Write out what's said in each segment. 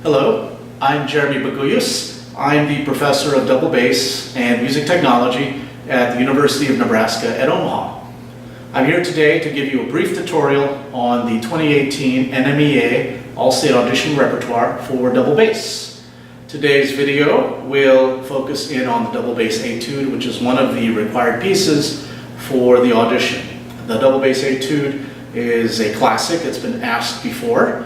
Hello, I'm Jeremy Baguyos. I'm the professor of double bass and music technology at the University of Nebraska at Omaha. I'm here today to give you a brief tutorial on the 2018 NMEA All-State Audition repertoire for double bass. Today's video will focus in on the double bass Etude, which is one of the required pieces for the audition. The double bass Etude is a classic. It's been asked before.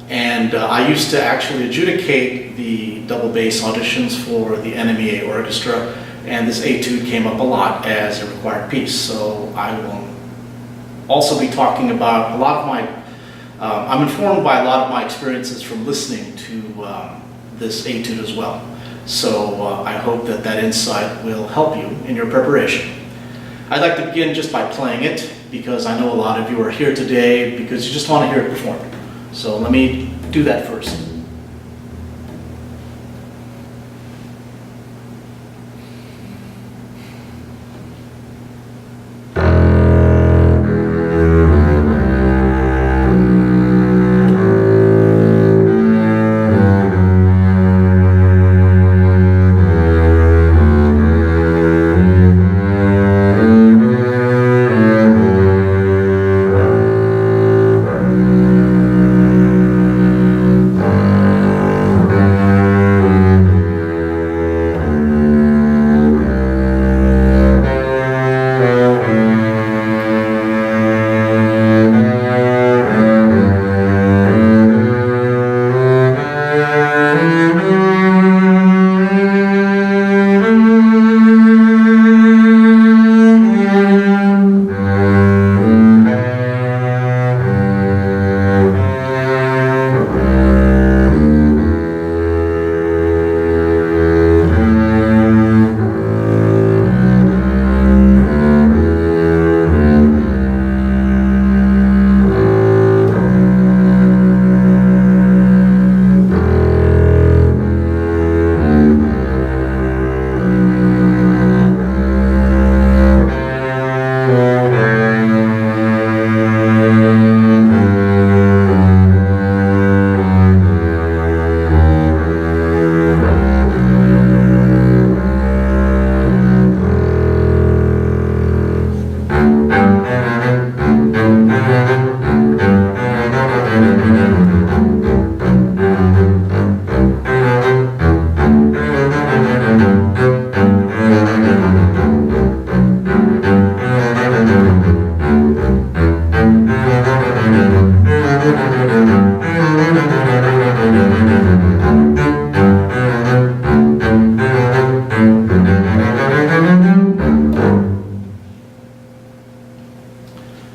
And I used to actually adjudicate the double bass auditions for the NMEA Orchestra, and this Etude came up a lot as a required piece. So I will also be talking about a lot of my, I'm informed by a lot of my experiences from listening to this Etude as well. So I hope that that insight will help you in your preparation. I'd like to begin just by playing it, because I know a lot of you are here today because you just want to hear it performed. So let me do that first.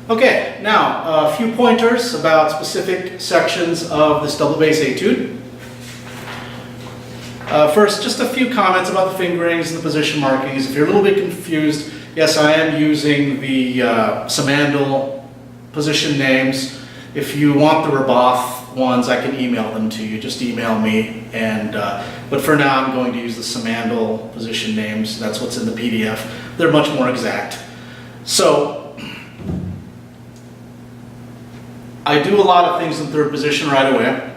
Okay, now a few pointers about specific sections of this double bass Etude. First, just a few comments about the fingerings and the position markings. If you're a little bit confused, yes, I am using the Samandal position names. If you want the Raboth ones, I can email them to you. Just email me. But for now, I'm going to use the Samandal position names. That's what's in the PDF. They're much more exact. So, I do a lot of things in third position right away.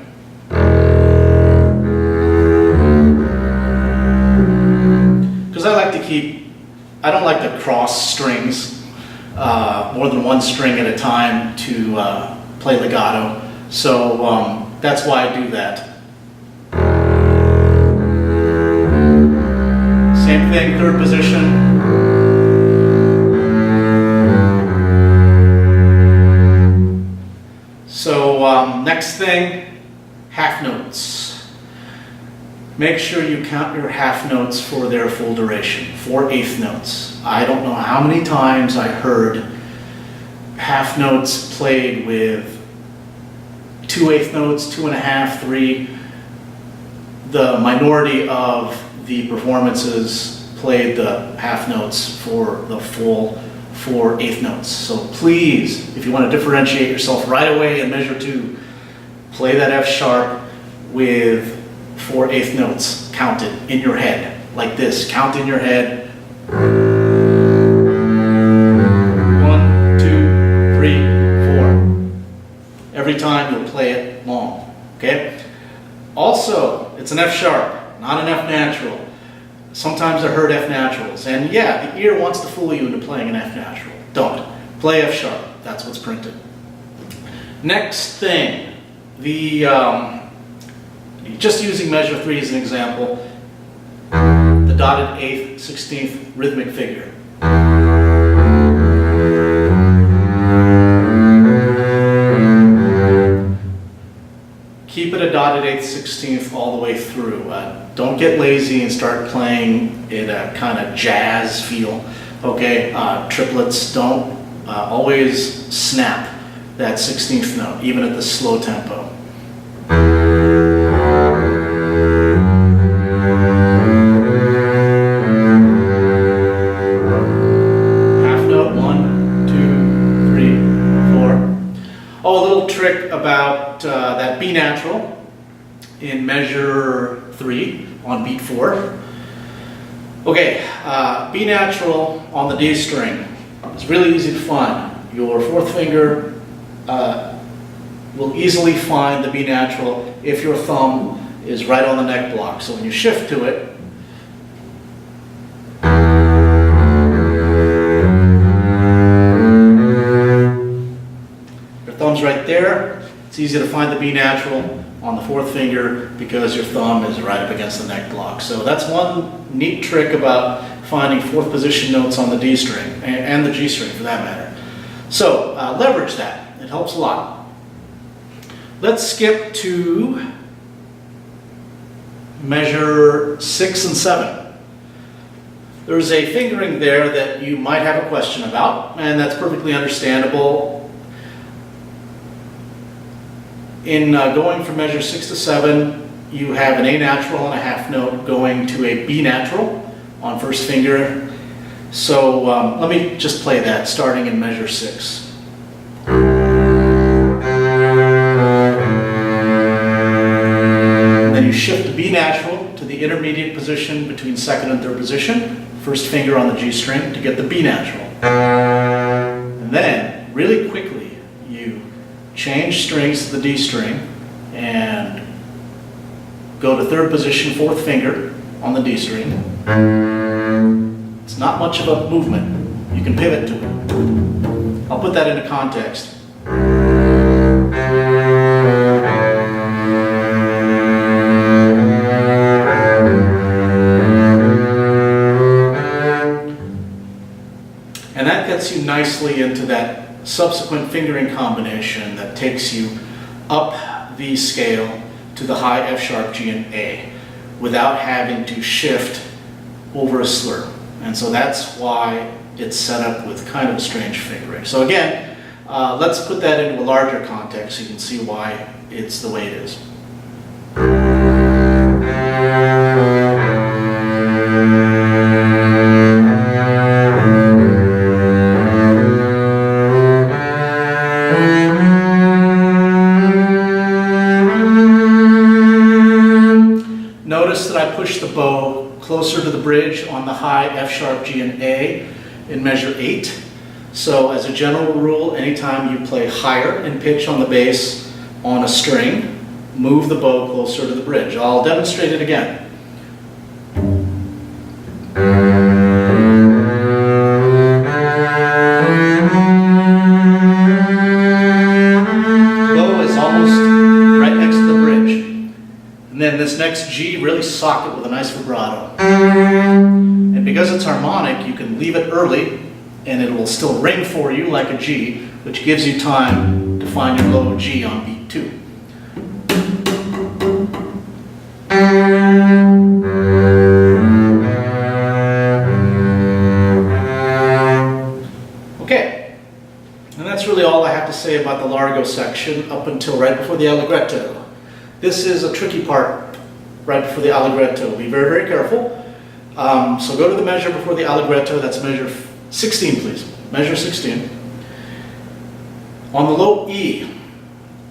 Because I don't like to cross strings, more than one string at a time to play legato. So that's why I do that. Same thing, third position. So next thing, half notes. Make sure you count your half notes for their full duration, 4/8 notes. I don't know how many times I heard half notes played with 2/8 notes, 2.5, 3. The minority of the performances played the half notes for the full 4/8 notes. So please, if you want to differentiate yourself right away in measure 2, play that F sharp with 4/8 notes counted in your head, like this. Count in your head. 1, 2, 3, 4. Every time you'll play it long, okay? Also, it's an F sharp, not an F natural. Sometimes I heard F naturals, and yeah, the ear wants to fool you into playing an F natural. Don't. Play F sharp. That's what's printed. Next thing, just using measure 3 as an example, the dotted 8th, 16th rhythmic figure. Keep it a dotted 8th, 16th all the way through. Don't get lazy and start playing in a kind of jazz feel. Okay, triplets, don't always snap that 16th note, even at the slow tempo. Half note, 1, 2, 3, 4. Oh, a little trick about that B natural in measure 3 on beat 4. Okay, B natural on the D string is really easy to find. Your fourth finger will easily find the B natural if your thumb is right on the neck block. So when you shift to it, your thumb's right there. It's easy to find the B natural on the fourth finger because your thumb is right up against the neck block. So that's one neat trick about finding fourth position notes on the D string, and the G string for that matter. So leverage that. It helps a lot. Let's skip to measure 6 and 7. There's a fingering there that you might have a question about, and that's perfectly understandable. In going from measure 6 to 7, you have an A natural and a half note going to a B natural on first finger. So let me just play that starting in measure 6. And then you shift the B natural to the intermediate position between second and third position, first finger on the G string to get the B natural. And then, really quickly, you change strings to the D string and go to third position, fourth finger on the D string. It's not much of a movement. You can pivot to it. I'll put that into context. And that gets you nicely into that subsequent fingering combination that takes you up the scale to the high F sharp, G, and A without having to shift over a slur. And so that's why it's set up with kind of a strange fingering. So again, let's put that into a larger context so you can see why it's the way it is. Notice that I push the bow closer to the bridge on the high F sharp, G, and A in measure 8. So as a general rule, anytime you play higher in pitch on the bass on a string, move the bow closer to the bridge. I'll demonstrate it again. Bow is almost right next to the bridge. And then this next G, really sock it with a nice vibrato. And because it's harmonic, you can leave it early and it will still ring for you like a G, which gives you time to find your low G on beat 2. Okay, and that's really all I have to say about the Largo section up until right before the Allegretto. This is a tricky part right before the Allegretto. Be very, very careful. So go to the measure before the Allegretto. That's measure 16, please. Measure 16. On the low E,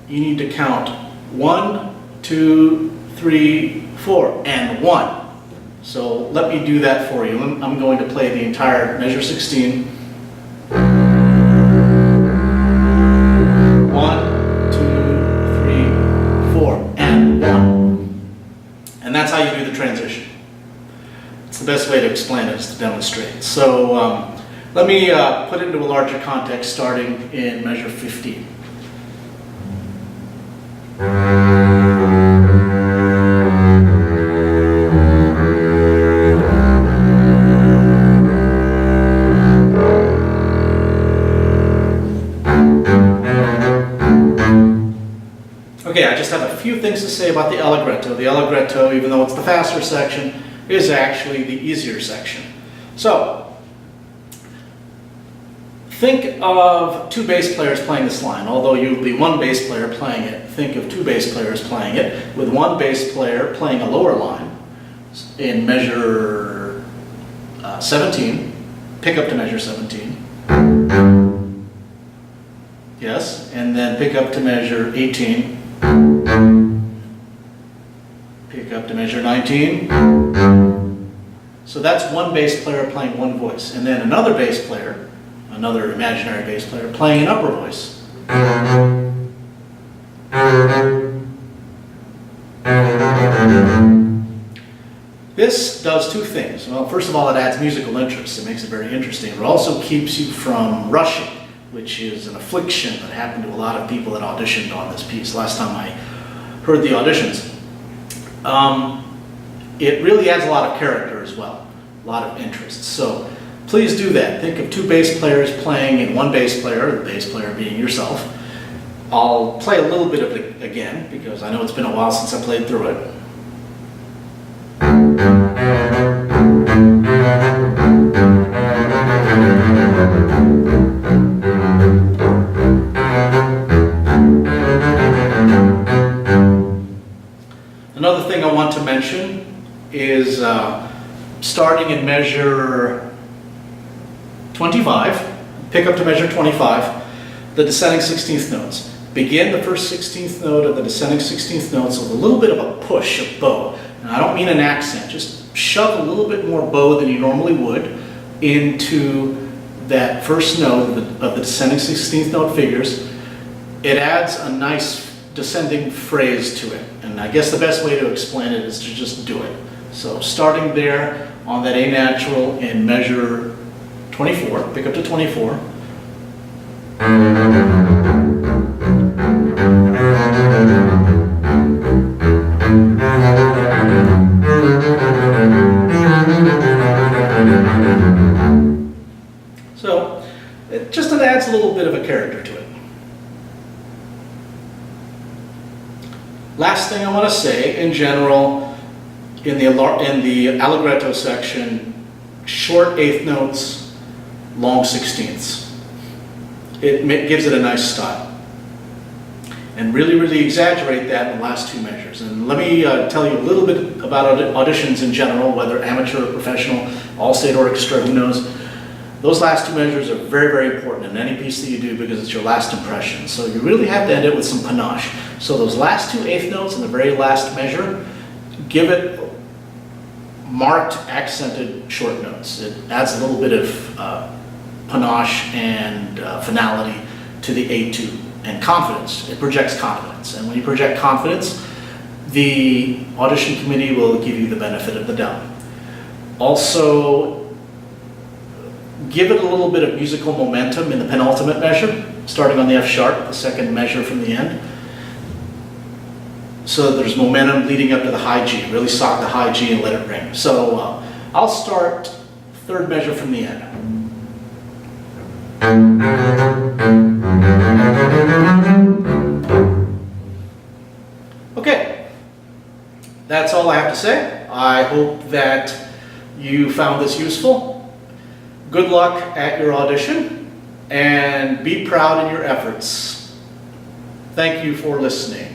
you need to count 1, 2, 3, 4, and 1. So let me do that for you. I'm going to play the entire measure 16. 1, 2, 3, 4, and 1. transition. It's the best way to explain it, is to demonstrate. So let me put it into a larger context, starting in measure 15. Okay, I just have a few things to say about the Allegretto. The Allegretto, even though it's the faster section, is actually the easier section. So, think of two bass players playing this line. Although you'll be one bass player playing it, think of two bass players playing it, with one bass player playing a lower line in measure 17. Pick up to measure 17. Yes, and then pick up to measure 18. Pick up to measure 19. So that's one bass player playing one voice. And then another bass player, another imaginary bass player, playing an upper voice. This does two things. Well, first of all, it adds musical interest. It makes it very interesting. It also keeps you from rushing, which is an affliction that happened to a lot of people that auditioned on this piece last time I heard the auditions. It really adds a lot of character as well, a lot of interest. So please do that. Think of two bass players playing and one bass player, the bass player being yourself. I'll play a little bit of it again because I know it's been a while since I played through it. Another thing I want to mention is starting in measure 25, pick up to measure 25, the descending 16th notes. Begin the first 16th note of the descending 16th notes with a little bit of a push of bow. And I don't mean an accent, just shove a little bit more bow than you normally would into that first note of the descending 16th note figures. It adds a nice descending phrase to it. And I guess the best way to explain it is to just do it. So starting there on that A natural in measure 24, pick up to 24. So it just adds a little bit of a character to it. Last thing I want to say, in general, in the Allegretto section, short eighth notes, long 16ths. It gives it a nice style. And really, really exaggerate that in the last two measures. And let me tell you a little bit about auditions in general, whether amateur or professional, all-state orchestra, who knows. Those last two measures are very, very important in any piece that you do because it's your last impression. So you really have to end it with some panache. So those last two eighth notes in the very last measure, give it marked, accented short notes. It adds a little bit of panache and finality to the Etude and confidence. It projects confidence. And when you project confidence, the audition committee will give you the benefit of the doubt. Also, give it a little bit of musical momentum in the penultimate measure, starting on the F sharp, the second measure from the end. So that there's momentum leading up to the high G. Really sock the high G and let it ring. So I'll start third measure from the end. Okay, that's all I have to say. I hope that you found this useful. Good luck at your audition, and be proud in your efforts. Thank you for listening.